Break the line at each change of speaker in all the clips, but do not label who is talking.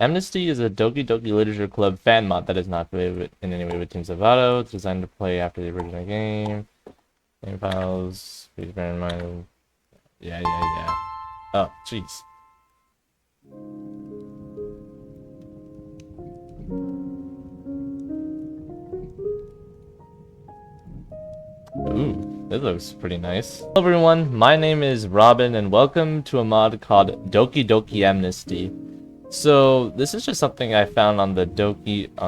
Amnesty is a Doki Doki Literature Club fan mod that is not affiliated in any way with Team Salvato. It's designed to play after the original game. Game files, please bear in mind. Yeah. Oh, jeez. Ooh, this looks pretty nice. Hello everyone, my name is Robin and welcome to a mod called Doki Doki Amnesty. So this is just something I found on the dokimods.com.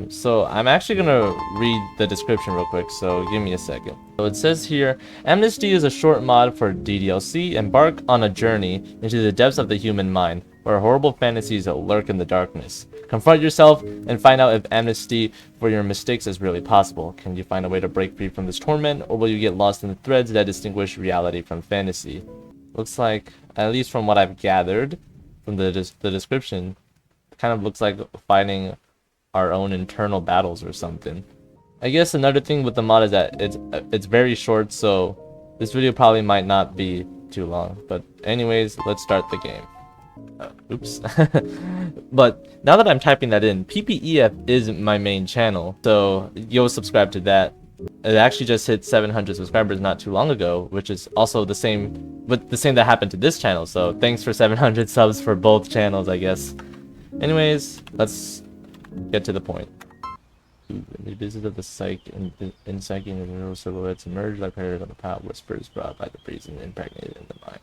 So I'm actually gonna read the description real quick, so give me a second. So it says here, Amnesty is a short mod for DDLC. Embark on a journey into the depths of the human mind, where horrible fantasies lurk in the darkness. Confront yourself and find out if amnesty for your mistakes is really possible. Can you find a way to break free from this torment, or will you get lost in the threads that distinguish reality from fantasy? Looks like, at least from what I've gathered from the description, it kind of looks like fighting our own internal battles or something. I guess another thing with the mod is that it's very short, so this video probably might not be too long. But anyways, let's start the game. Oops. But now that I'm typing that in, PPEF is my main channel, so you'll subscribe to that. It actually just hit 700 subscribers not too long ago, which is also the same that happened to this channel. So thanks for 700 subs for both channels, I guess. Anyways, let's get to the point. The business of the psyche and psyche and the neural silhouettes emerge like pairs on the path whispers brought by the breeze and impregnated in the mind.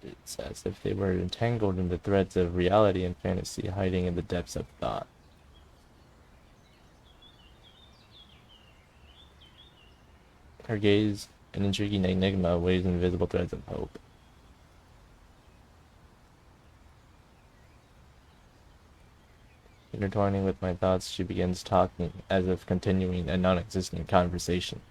It's as if they were entangled in the threads of reality and fantasy, hiding in the depths of thought. Her gaze, an intriguing enigma, waves invisible threads of hope. Intertwining with my thoughts, she begins talking, as if continuing a non-existent conversation.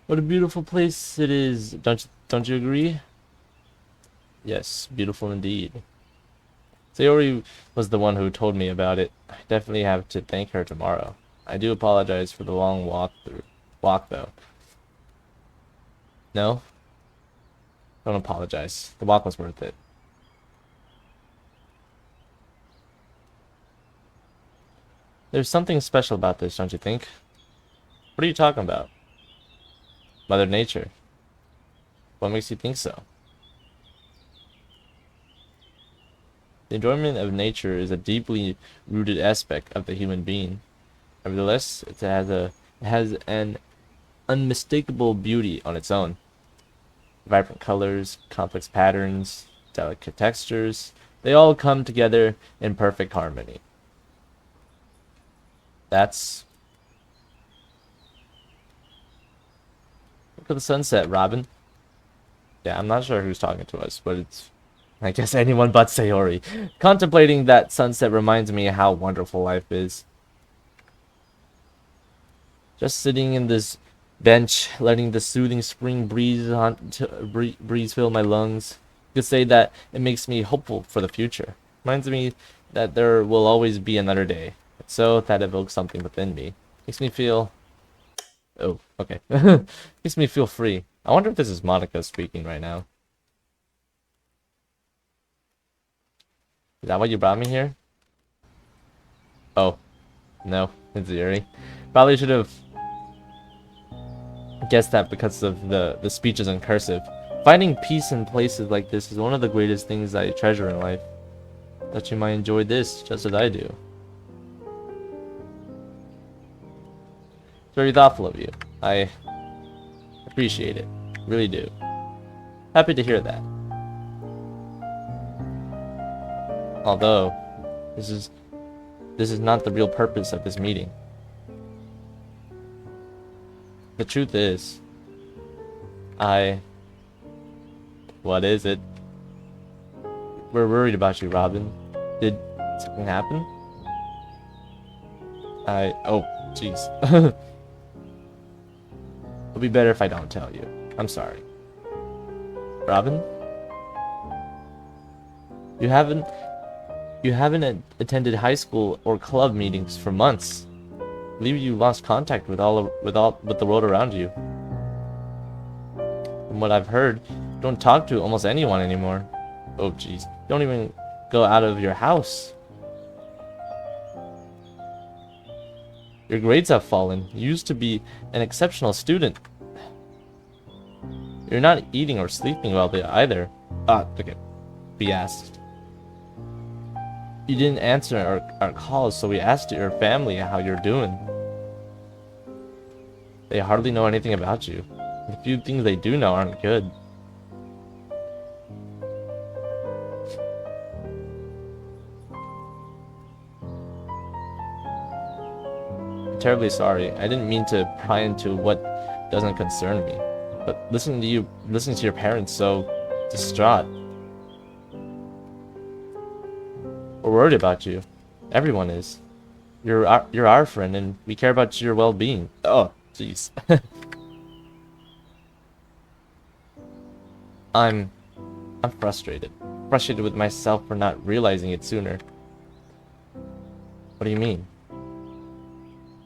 What a beautiful place it is, don't you agree? Yes, beautiful indeed. Sayori was the one who told me about it. I definitely have to thank her tomorrow. I do apologize for the long walk though. No? Don't apologize. The walk was worth it. There's something special about this, don't you think? What are you talking about? Mother Nature. What makes you think so? The enjoyment of nature is a deeply rooted aspect of the human being. Nevertheless, it has an unmistakable beauty on its own. Vibrant colors, complex patterns, delicate textures, they all come together in perfect harmony. Look at the sunset, Robin. Yeah, I'm not sure who's talking to us, but it's, I guess, anyone but Sayori. Contemplating that sunset reminds me how wonderful life is. Just sitting in this bench, letting the soothing spring breeze fill my lungs. You could say that it makes me hopeful for the future. Reminds me that there will always be another day. So that evokes something within me. Makes me feel... Oh, okay. Makes me feel free. I wonder if this is Monica speaking right now. Is that why you brought me here? Oh. No, it's Yuri. Probably should have guessed that because of the speeches in cursive. Finding peace in places like this is one of the greatest things I treasure in life. That you might enjoy this just as I do. It's very thoughtful of you. I appreciate it. Really do. Happy to hear that. Although, this is not the real purpose of this meeting. The truth is, what is it? We're worried about you, Robin. Did something happen? Oh, jeez. It'll be better if I don't tell you. I'm sorry. Robin? You haven't You haven't attended high school or club meetings for months. I believe you lost contact with the world around you. From what I've heard, you don't talk to almost anyone anymore. Oh jeez. Don't even go out of your house. Your grades have fallen. You used to be an exceptional student. You're not eating or sleeping well either. Okay. We asked. You didn't answer our calls, so we asked your family how you're doing. They hardly know anything about you. The few things they do know aren't good. I'm terribly sorry. I didn't mean to pry into what doesn't concern me. But listening to your parents so distraught. We're worried about you. Everyone is. You're our friend, and we care about your well-being. Oh, jeez. I'm frustrated. Frustrated with myself for not realizing it sooner. What do you mean?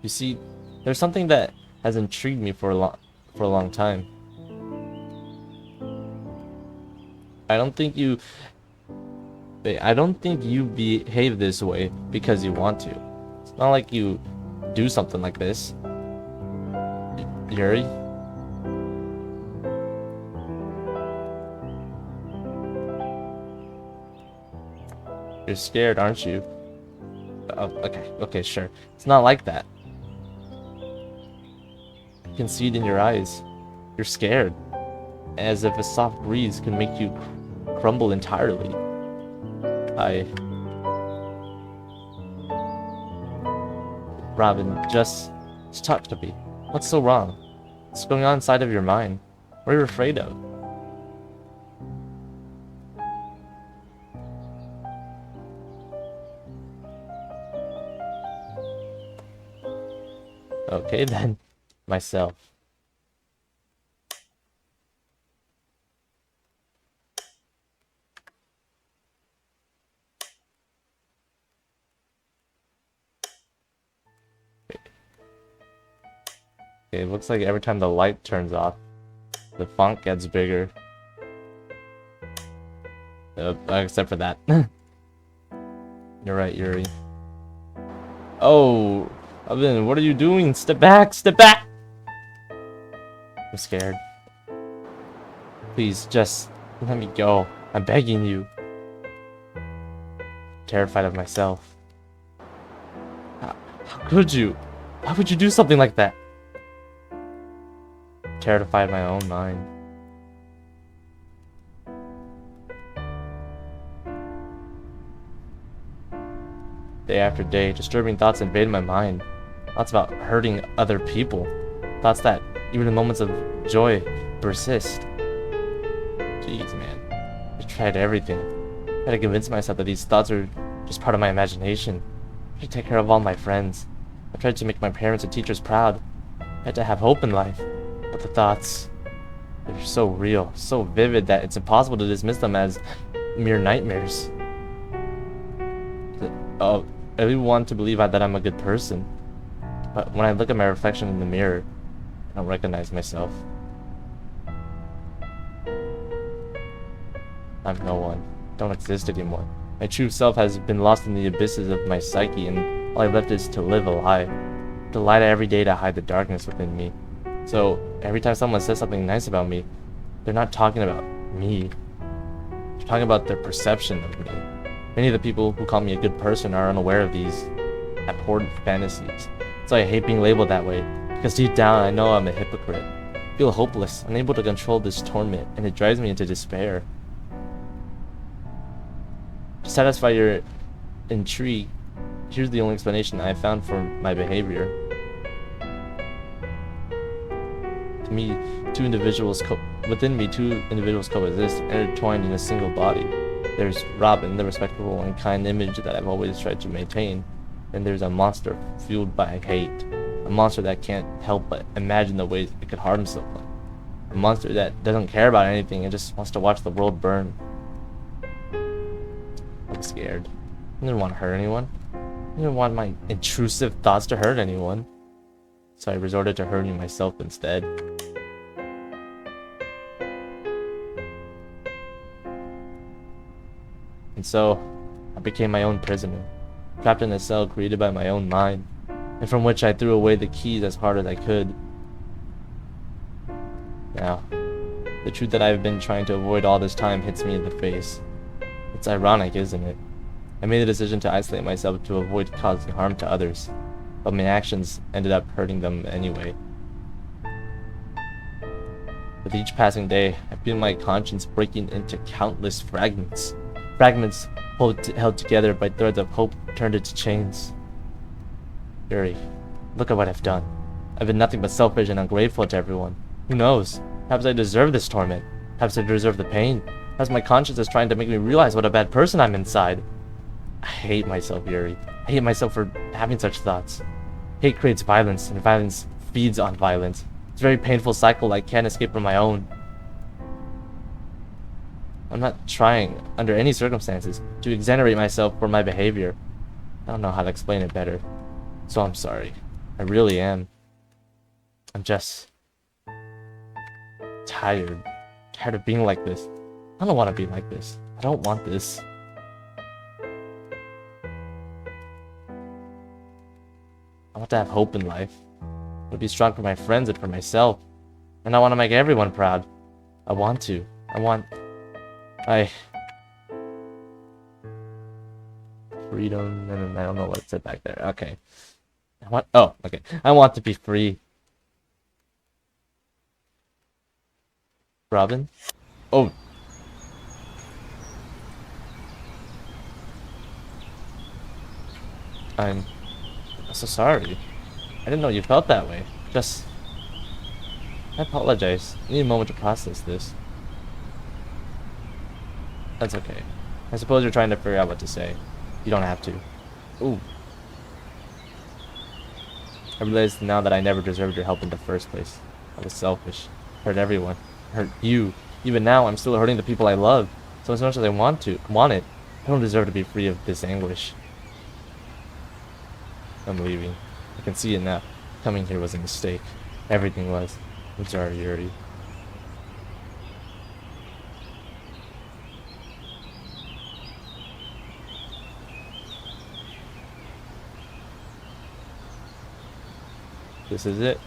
You see, there's something that has intrigued me for a long time. I don't think you behave this way because you want to. It's not like you do something like this. Yuri? You're scared, aren't you? Oh, okay, sure. It's not like that. I can see it in your eyes. You're scared. As if a soft breeze can make you crumble entirely. Robin, just talk to me. What's so wrong? What's going on inside of your mind? What are you afraid of? Okay then, myself. Okay, it looks like every time the light turns off, the font gets bigger. Except for that. You're right, Yuri. Oh, Evan, what are you doing? Step back! Step back! I'm scared. Please, just let me go. I'm begging you. I'm terrified of myself. How could you? Why would you do something like that? I'm terrified of my own mind. Day after day, disturbing thoughts invade my mind. Thoughts about hurting other people. Thoughts that, even in moments of joy, persist. Jeez, man. I tried everything. I had to convince myself that these thoughts are just part of my imagination. I tried to take care of all my friends. I tried to make my parents and teachers proud. I had to have hope in life. But the thoughts, they're so real, so vivid that it's impossible to dismiss them as mere nightmares. Oh, I really want to believe that I'm a good person. But when I look at my reflection in the mirror, I don't recognize myself. I'm no one. Don't exist anymore. My true self has been lost in the abysses of my psyche, and all I left is to live a lie. To lie to every day to hide the darkness within me. So, every time someone says something nice about me, they're not talking about me. They're talking about their perception of me. Many of the people who call me a good person are unaware of these abhorrent fantasies. So I hate being labeled that way, because deep down I know I'm a hypocrite. I feel hopeless, unable to control this torment, and it drives me into despair. To satisfy your intrigue, here's the only explanation I have found for my behavior. To me, within me, two individuals coexist, intertwined in a single body. There's Robin, the respectable and kind image that I've always tried to maintain. And there's a monster fueled by hate. A monster that can't help but imagine the ways it could harm someone. A monster that doesn't care about anything and just wants to watch the world burn. I'm scared. didn't want to hurt anyone. I didn't want my intrusive thoughts to hurt anyone. So I resorted to hurting myself instead. And so, I became my own prisoner, trapped in a cell created by my own mind, and from which I threw away the keys as hard as I could. Now, the truth that I've been trying to avoid all this time hits me in the face. It's ironic, isn't it? I made the decision to isolate myself to avoid causing harm to others, but my actions ended up hurting them anyway. With each passing day, I feel my conscience breaking into countless fragments. Fragments held together by threads of hope turned into chains. Yuri, look at what I've done. I've been nothing but selfish and ungrateful to everyone. Who knows? Perhaps I deserve this torment. Perhaps I deserve the pain. Perhaps my conscience is trying to make me realize what a bad person I'm inside. I hate myself, Yuri. I hate myself for having such thoughts. Hate creates violence, and violence feeds on violence. It's a very painful cycle I can't escape from my own. I'm not trying, under any circumstances, to exonerate myself for my behavior. I don't know how to explain it better. So I'm sorry. I really am. I'm just tired. Tired of being like this. I don't want to be like this. I don't want this. I want to have hope in life. I want to be strong for my friends and for myself. And I want to make everyone proud. I want to. Freedom, and I don't know what it said back there. Okay. Okay. I want to be free. Robin? Oh. I'm so sorry. I didn't know you felt that way. I apologize. I need a moment to process this. That's okay. I suppose you're trying to figure out what to say. You don't have to. Ooh. I realize now that I never deserved your help in the first place. I was selfish. Hurt everyone. Hurt you. Even now, I'm still hurting the people I love. So as much as I want it, I don't deserve to be free of this anguish. I'm leaving. I can see it now. Coming here was a mistake. Everything was. I'm sorry, Yuri. This is it.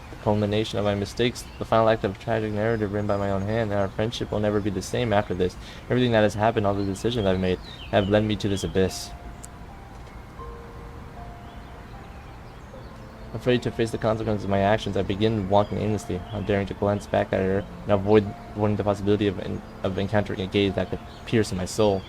The culmination of my mistakes, the final act of a tragic narrative written by my own hand, and our friendship will never be the same after this. Everything that has happened, all the decisions I've made, have led me to this abyss. Afraid to face the consequences of my actions, I begin walking aimlessly, not daring to glance back at her, and avoiding the possibility of encountering a gaze that could pierce my soul.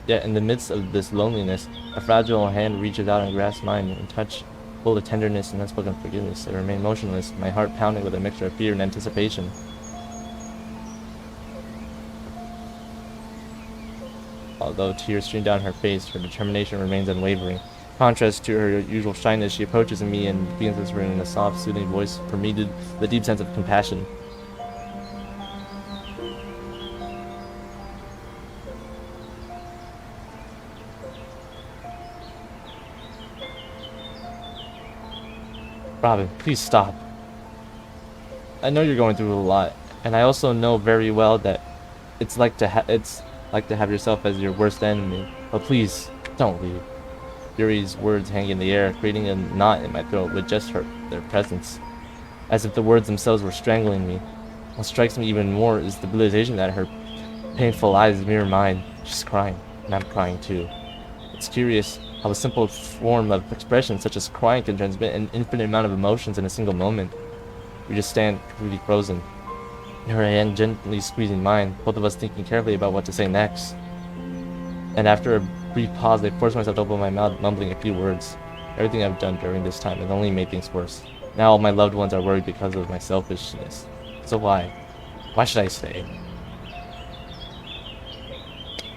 Yet in the midst of this loneliness, a fragile hand reaches out and grasps mine, and touch full of tenderness and unspoken forgiveness. I remain motionless, my heart pounding with a mixture of fear and anticipation. Although tears stream down her face, her determination remains unwavering. In contrast to her usual shyness, she approaches me and begins whispering in a soft, soothing voice, permeated with a deep sense of compassion. Robin, please stop. I know you're going through a lot, and I also know very well that it's like to have yourself as your worst enemy. But please, don't leave. Yuri's words hang in the air, creating a knot in my throat with just their presence, as if the words themselves were strangling me. What strikes me even more is the realization that her painful eyes mirror mine. She's crying, and I'm crying too. It's curious how a simple form of expression such as crying can transmit an infinite amount of emotions in a single moment. We just stand completely frozen, her hand gently squeezing mine, both of us thinking carefully about what to say next. And after a brief pause, I forced myself to open my mouth, mumbling a few words. Everything I've done during this time has only made things worse. Now all my loved ones are worried because of my selfishness. So why? Why should I stay?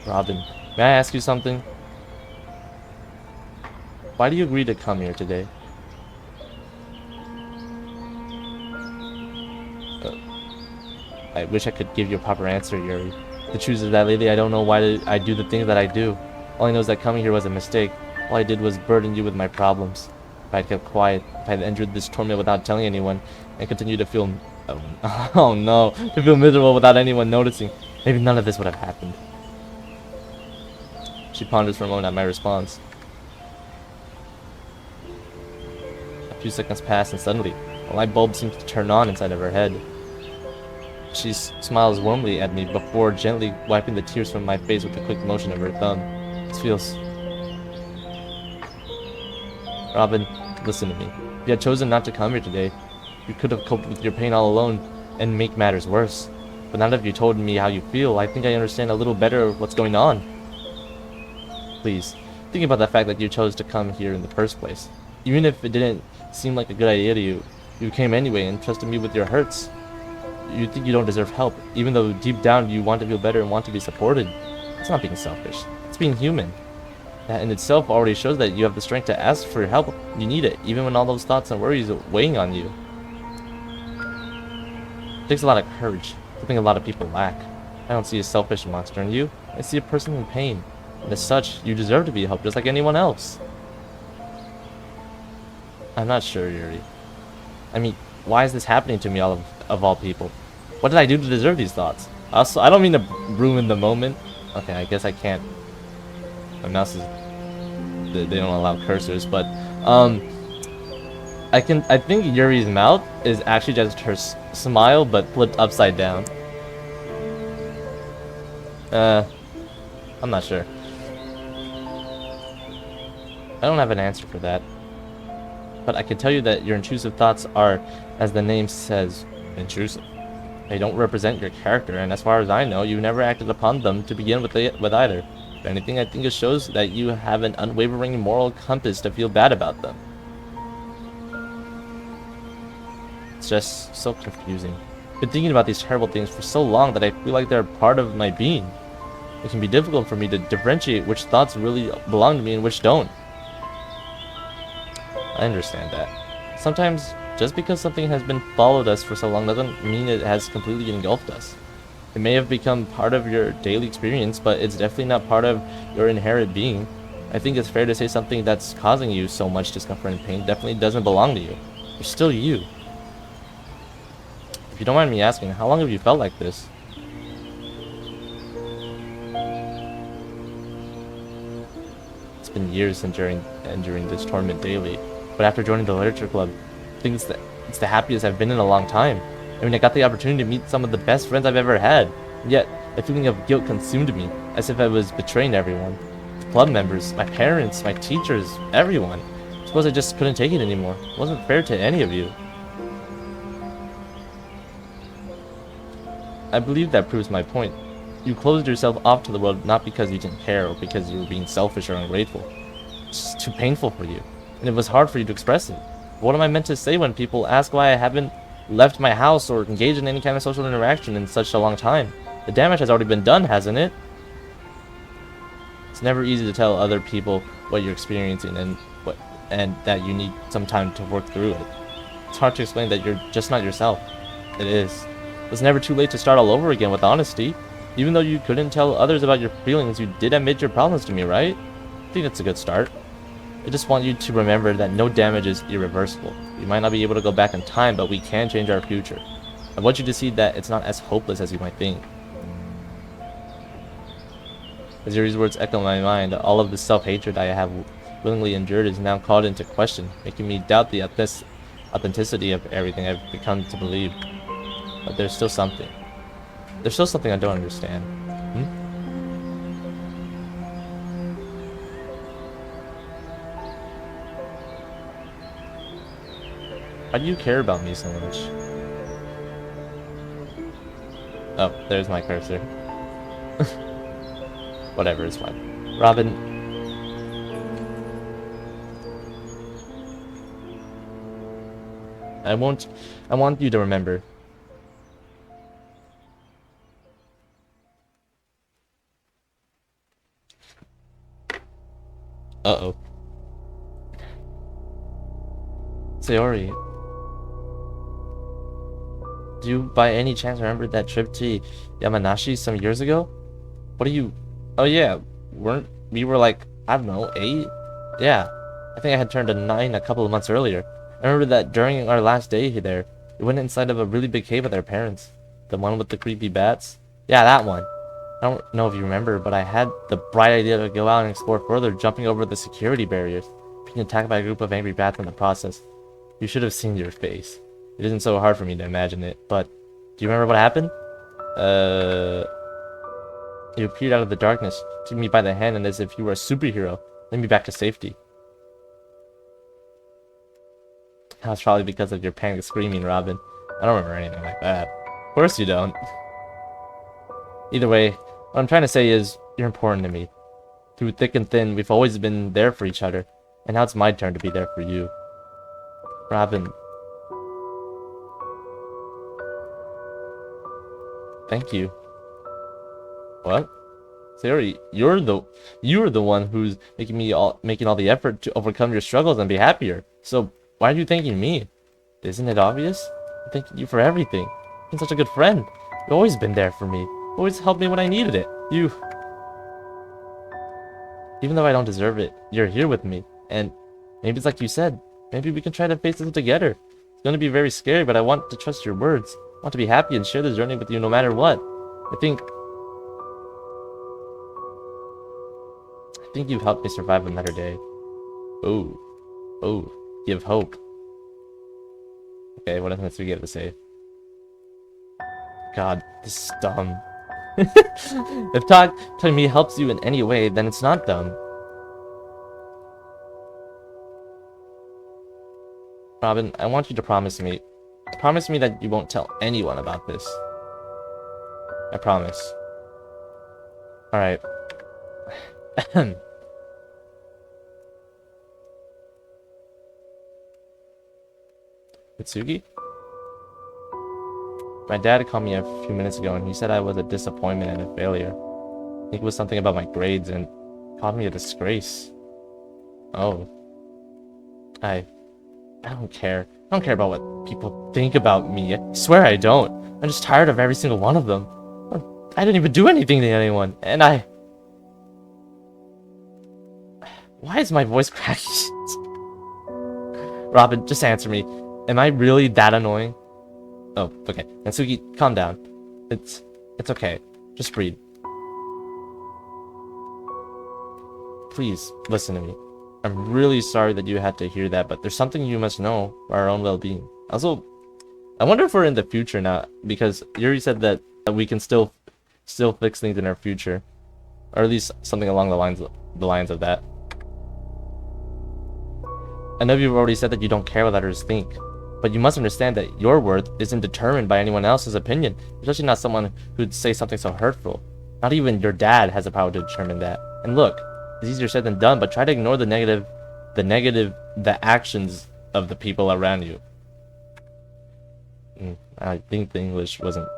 Robin, may I ask you something? Why do you agree to come here today? I wish I could give you a proper answer, Yuri. The truth is that lately I don't know why I do the things that I do. All I know is that coming here was a mistake. All I did was burden you with my problems. If I had kept quiet, if I had entered this torment without telling anyone, and continued to feel... Oh no, to feel miserable without anyone noticing, maybe none of this would have happened. She ponders for a moment at my response. A few seconds pass and suddenly, a light bulb seems to turn on inside of her head. She smiles warmly at me before gently wiping the tears from my face with a quick motion of her thumb. This feels... Robin, listen to me. If you had chosen not to come here today, you could have coped with your pain all alone and make matters worse. But now that you told me how you feel, I think I understand a little better what's going on. Please, think about the fact that you chose to come here in the first place. Even if it didn't seem like a good idea to you, you came anyway and trusted me with your hurts. You think you don't deserve help, even though deep down you want to feel better and want to be supported. It's not being selfish. It's being human. That in itself already shows that you have the strength to ask for help. You need it, even when all those thoughts and worries are weighing on you. It takes a lot of courage, something a lot of people lack. I don't see a selfish monster in you. I see a person in pain. And as such, you deserve to be helped just like anyone else. I'm not sure, Yuri. I mean, why is this happening to me of all people? What did I do to deserve these thoughts? Also, I don't mean to ruin the moment. Okay, I guess I can't. My mouse is... They don't allow cursors, but... I think Yuri's mouth is actually just her smile, but flipped upside down. I'm not sure. I don't have an answer for that. But I can tell you that your intrusive thoughts are, as the name says, intrusive. They don't represent your character, and as far as I know, you never acted upon them to begin with either. If anything, I think it shows that you have an unwavering moral compass to feel bad about them. It's just so confusing. I've been thinking about these terrible things for so long that I feel like they're part of my being. It can be difficult for me to differentiate which thoughts really belong to me and which don't. I understand that. Sometimes, just because something has been followed us for so long doesn't mean it has completely engulfed us. It may have become part of your daily experience, but it's definitely not part of your inherent being. I think it's fair to say something that's causing you so much discomfort and pain definitely doesn't belong to you. You're still you. If you don't mind me asking, how long have you felt like this? It's been years enduring this torment daily. But after joining the literature club, I think it's the happiest I've been in a long time. I mean, I got the opportunity to meet some of the best friends I've ever had. Yet, a feeling of guilt consumed me, as if I was betraying everyone. The club members, my parents, my teachers, everyone. I suppose I just couldn't take it anymore. It wasn't fair to any of you. I believe that proves my point. You closed yourself off to the world not because you didn't care or because you were being selfish or ungrateful. It's just too painful for you, and it was hard for you to express it. What am I meant to say when people ask why I haven't left my house or engaged in any kind of social interaction in such a long time? The damage has already been done, hasn't it? It's never easy to tell other people what you're experiencing and that you need some time to work through it. It's hard to explain that you're just not yourself. It is. It's never too late to start all over again with honesty. Even though you couldn't tell others about your feelings, you did admit your problems to me, right? I think that's a good start. I just want you to remember that no damage is irreversible. We might not be able to go back in time, but we can change our future. I want you to see that it's not as hopeless as you might think. As Yuri's words echo in my mind, all of the self-hatred I have willingly endured is now called into question, making me doubt the authenticity of everything I've become to believe. But there's still something. There's still something I don't understand. Why do you care about me so much? Oh, there's my cursor. Whatever, it's fine. Robin. I want you to remember. Uh-oh. Sayori. Do you by any chance remember that trip to Yamanashi some years ago? What do you... Oh yeah, we were like, I don't know, 8? Yeah, I think I had turned 9 a couple of months earlier. I remember that during our last day there, we went inside of a really big cave with our parents. The one with the creepy bats? Yeah, that one. I don't know if you remember, but I had the bright idea to go out and explore further, jumping over the security barriers, being attacked by a group of angry bats in the process. You should have seen your face. It isn't so hard for me to imagine it, but do you remember what happened? You appeared out of the darkness, took me by the hand, and as if you were a superhero, led me back to safety. That was probably because of your panic screaming, Robin. I don't remember anything like that. Of course you don't. Either way, what I'm trying to say is, you're important to me. Through thick and thin, we've always been there for each other, and now it's my turn to be there for you. Robin. Thank you. What? Siri, you're the one who's making all the effort to overcome your struggles and be happier. So why are you thanking me? Isn't it obvious? I'm thanking you for everything. You've been such a good friend. You've always been there for me. You've always helped me when I needed it. Even though I don't deserve it, you're here with me. And maybe it's like you said. Maybe we can try to face this together. It's going to be very scary, but I want to trust your words. I want to be happy and share this journey with you no matter what. I think you've helped me survive another day. Oh, give hope. Okay, what else do we have to say? God, this is dumb. If telling me helps you in any way, then it's not dumb. Robin, I want you to promise me that you won't tell anyone about this. I promise. Alright. Mitsugi? My dad called me a few minutes ago and he said I was a disappointment and a failure. I think it was something about my grades and called me a disgrace. Oh. I don't care. I don't care about what people think about me. I swear I don't. I'm just tired of every single one of them. I didn't even do anything to anyone, and Why is my voice cracking? Robin, just answer me. Am I really that annoying? Oh, okay. Natsuki, calm down. It's okay. Just breathe. Please, listen to me. I'm really sorry that you had to hear that, but there's something you must know for our own well-being. Also, I wonder if we're in the future now, because Yuri said that we can still fix things in our future, or at least something along the lines of that. I know you've already said that you don't care what others think, but you must understand that your worth isn't determined by anyone else's opinion, especially not someone who'd say something so hurtful. Not even your dad has the power to determine that. And look, it's easier said than done, but try to ignore the actions of the people around you. I think the English wasn't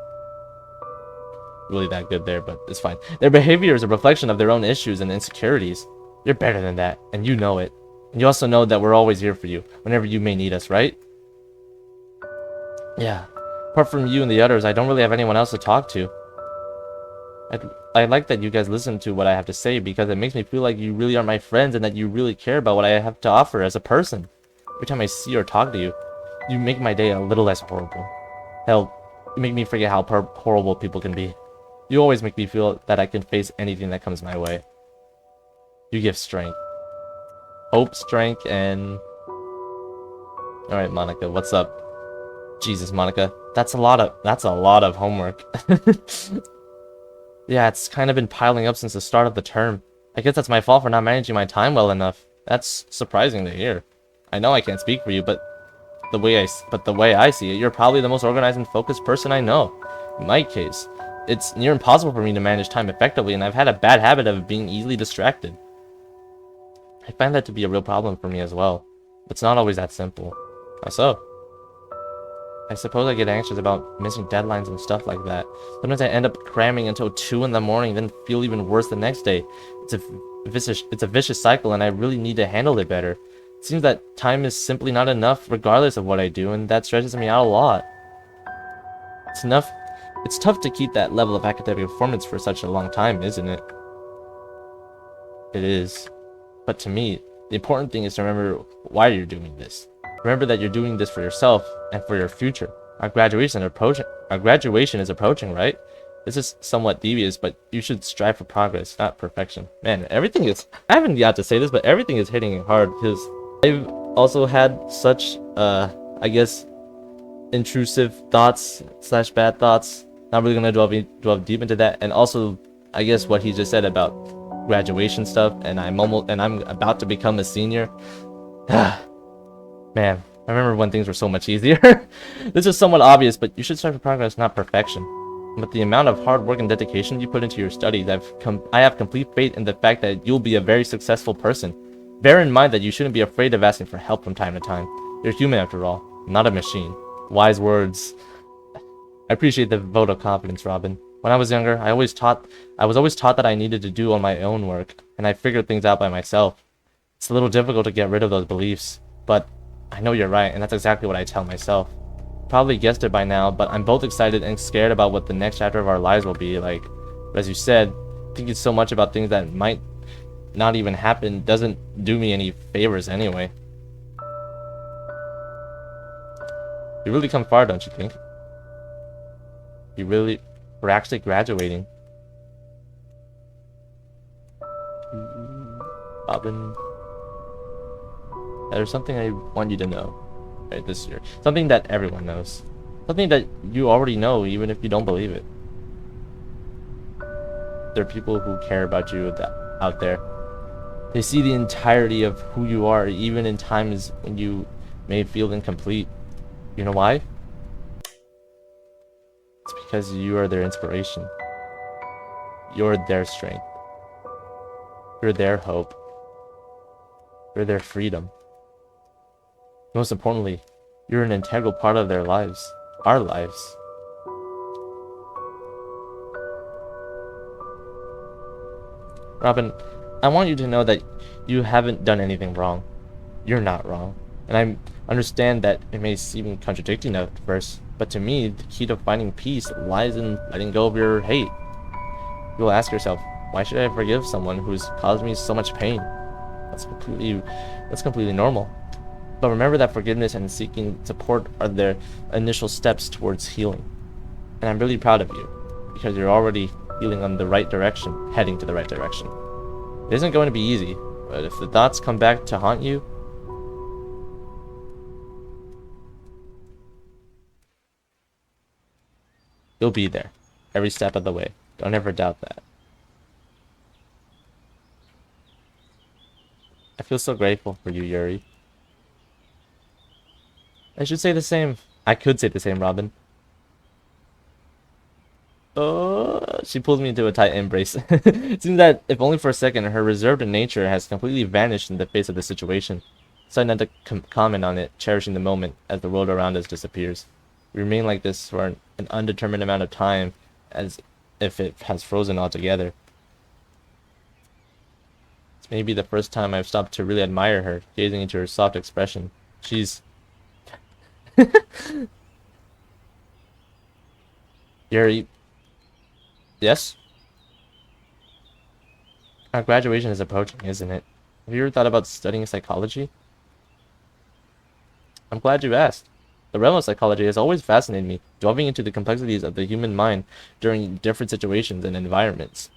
really that good there, but it's fine. Their behavior is a reflection of their own issues and insecurities. You're better than that, and you know it. And you also know that we're always here for you, whenever you may need us, right? Yeah. Apart from you and the others, I don't really have anyone else to talk to. I like that you guys listen to what I have to say, because it makes me feel like you really are my friends and that you really care about what I have to offer as a person. Every time I see or talk to you, you make my day a little less horrible. Hell, you make me forget how horrible people can be. You always make me feel that I can face anything that comes my way. You give strength. Hope, strength, and... Alright, Monica, what's up? Jesus, Monica, that's a lot of homework. Yeah, it's kind of been piling up since the start of the term. I guess that's my fault for not managing my time well enough. That's surprising to hear. I know I can't speak for you, but the way I see it, you're probably the most organized and focused person I know. In my case, it's near impossible for me to manage time effectively, and I've had a bad habit of being easily distracted. I find that to be a real problem for me as well. It's not always that simple. How so? I suppose I get anxious about missing deadlines and stuff like that. Sometimes I end up cramming until 2 in the morning, then feel even worse the next day. It's a vicious cycle, and I really need to handle it better. It seems that time is simply not enough regardless of what I do, and that stresses me out a lot. It's tough to keep that level of academic performance for such a long time, isn't it? It is. But to me, the important thing is to remember why you're doing this. Remember that you're doing this for yourself and for your future. Our graduation is approaching, right? This is somewhat devious, but you should strive for progress, not perfection. Man, everything is... I haven't got to say this, but everything is hitting hard because I've also had such, I guess, intrusive thoughts / bad thoughts. Not really gonna delve deep into that. And also, I guess what he just said about graduation stuff, and I'm about to become a senior. Man, I remember when things were so much easier. This is somewhat obvious, but you should strive for progress, not perfection. But the amount of hard work and dedication you put into your studies, I have complete faith in the fact that you'll be a very successful person. Bear in mind that you shouldn't be afraid of asking for help from time to time. You're human after all, not a machine. Wise words. I appreciate the vote of confidence, Robin. When I was younger, I was always taught that I needed to do all my own work, and I figured things out by myself. It's a little difficult to get rid of those beliefs, but I know you're right, and that's exactly what I tell myself. Probably guessed it by now, but I'm both excited and scared about what the next chapter of our lives will be like. But as you said, thinking so much about things that might not even happen doesn't do me any favors anyway. You really come far, don't you think? We're actually graduating. Robin, there's something I want you to know right this year. Something that everyone knows. Something that you already know, even if you don't believe it. There are people who care about you out there. They see the entirety of who you are, even in times when you may feel incomplete. You know why? It's because you are their inspiration. You're their strength. You're their hope. You're their freedom. Most importantly, you're an integral part of their lives. Our lives. Robin, I want you to know that you haven't done anything wrong. You're not wrong. And I understand that it may seem contradicting at first, but to me, the key to finding peace lies in letting go of your hate. You will ask yourself, why should I forgive someone who's caused me so much pain? That's completely normal. But remember that forgiveness and seeking support are their initial steps towards healing. And I'm really proud of you, because you're already healing on the right direction, heading to the right direction. It isn't going to be easy, but if the thoughts come back to haunt you, you'll be there, every step of the way. Don't ever doubt that. I feel so grateful for you, Yuri. I should say the same. I could say the same, Robin. Oh, she pulls me into a tight embrace. It seems that, if only for a second, her reserved nature has completely vanished in the face of the situation. Deciding not to comment on it, cherishing the moment as the world around us disappears. We remain like this for an undetermined amount of time, as if it has frozen altogether. It's maybe the first time I've stopped to really admire her, gazing into her soft expression. She's... Yuri... Yes? Our graduation is approaching, isn't it? Have you ever thought about studying psychology? I'm glad you asked. The realm of psychology has always fascinated me, delving into the complexities of the human mind during different situations and environments.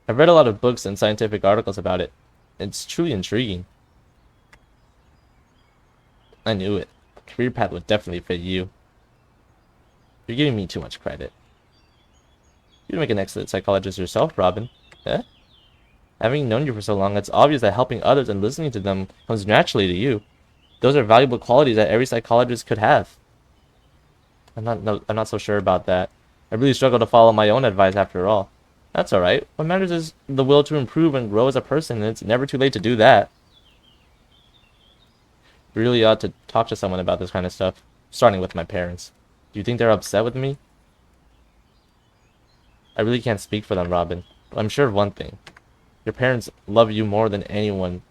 I've read a lot of books and scientific articles about it. It's truly intriguing. I knew it. The career path would definitely fit you. You're giving me too much credit. You'd make an excellent psychologist yourself, Robin. Eh? Having known you for so long, it's obvious that helping others and listening to them comes naturally to you. Those are valuable qualities that every psychologist could have. I'm not so sure about that. I really struggle to follow my own advice after all. That's alright. What matters is the will to improve and grow as a person, and it's never too late to do that. We really ought to talk to someone about this kind of stuff, starting with my parents. Do you think they're upset with me? I really can't speak for them, Robin, but I'm sure of one thing. Your parents love you more than anyone.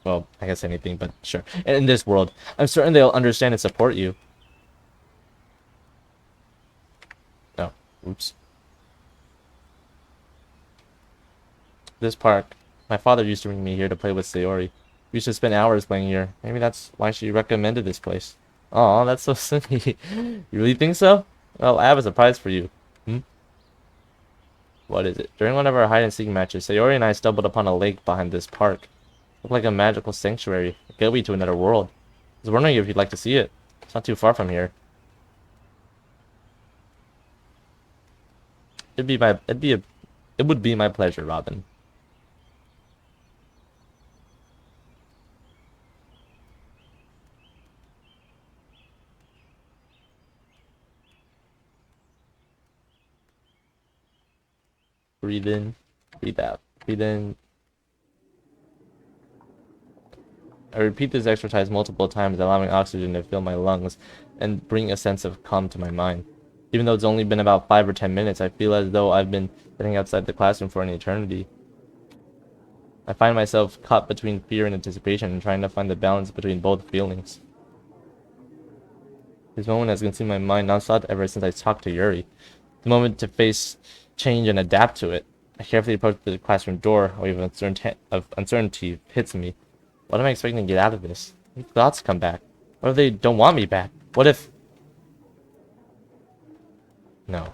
Well, I guess anything, but sure. And in this world, I'm certain they'll understand and support you. Oops. This park. My father used to bring me here to play with Sayori. We used to spend hours playing here. Maybe that's why she recommended this place. Aw, that's so silly. You really think so? Well, I have a surprise for you. Hmm? What is it? During one of our hide-and-seek matches, Sayori and I stumbled upon a lake behind this park. It looked like a magical sanctuary, a gateway to another world. I was wondering if you'd like to see it. It's not too far from here. It would be my pleasure, Robin. Breathe in, breathe out, breathe in. I repeat this exercise multiple times, allowing oxygen to fill my lungs and bring a sense of calm to my mind. Even though it's only been about 5 or 10 minutes, I feel as though I've been sitting outside the classroom for an eternity. I find myself caught between fear and anticipation and trying to find the balance between both feelings. This moment has consumed my mind nonstop ever since I talked to Yuri. The moment to face change and adapt to it. I carefully approach the classroom door. A wave of uncertainty hits me. What am I expecting to get out of this? What thoughts come back? What if they don't want me back? What if... No.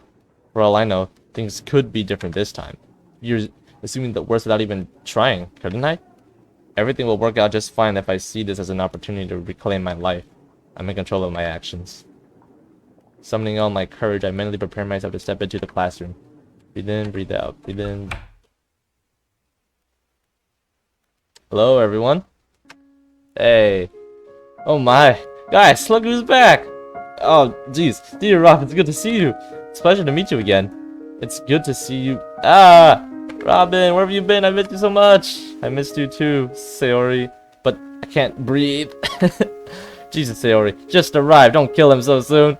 For all I know, things could be different this time. You're assuming the worst without even trying, couldn't I? Everything will work out just fine if I see this as an opportunity to reclaim my life. I'm in control of my actions. Summoning all my courage, I mentally prepare myself to step into the classroom. Breathe in, breathe out, breathe in. Hello, everyone. Hey. Oh my. Guys, look who's back. Oh, jeez. Dear Rob, it's good to see you. It's a pleasure to meet you again. It's good to see you. Ah! Robin, where have you been? I missed you so much. I missed you too, Sayori. But I can't breathe. Jesus, Sayori. Just arrived. Don't kill him so soon.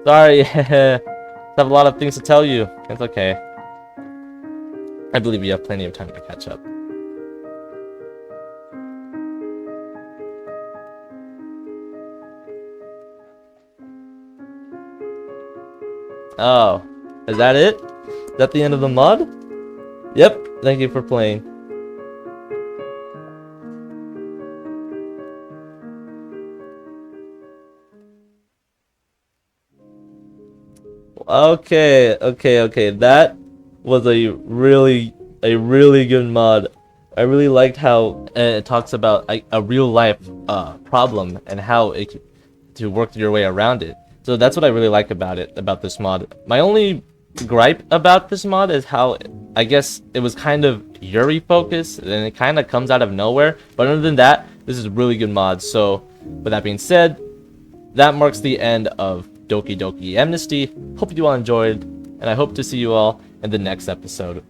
Sorry. I have a lot of things to tell you. It's okay. I believe we have plenty of time to catch up. Oh, is that it? Is that the end of the mod? Yep, thank you for playing. Okay. That was a really good mod. I really liked how it talks about a real life problem and how to work your way around it. So that's what I really like about it, about this mod. My only gripe about this mod is how I guess it was kind of Yuri focused and it kind of comes out of nowhere. But other than that, this is a really good mod. So with that being said, that marks the end of Doki Doki Amnesty. Hope you all enjoyed, and I hope to see you all in the next episode.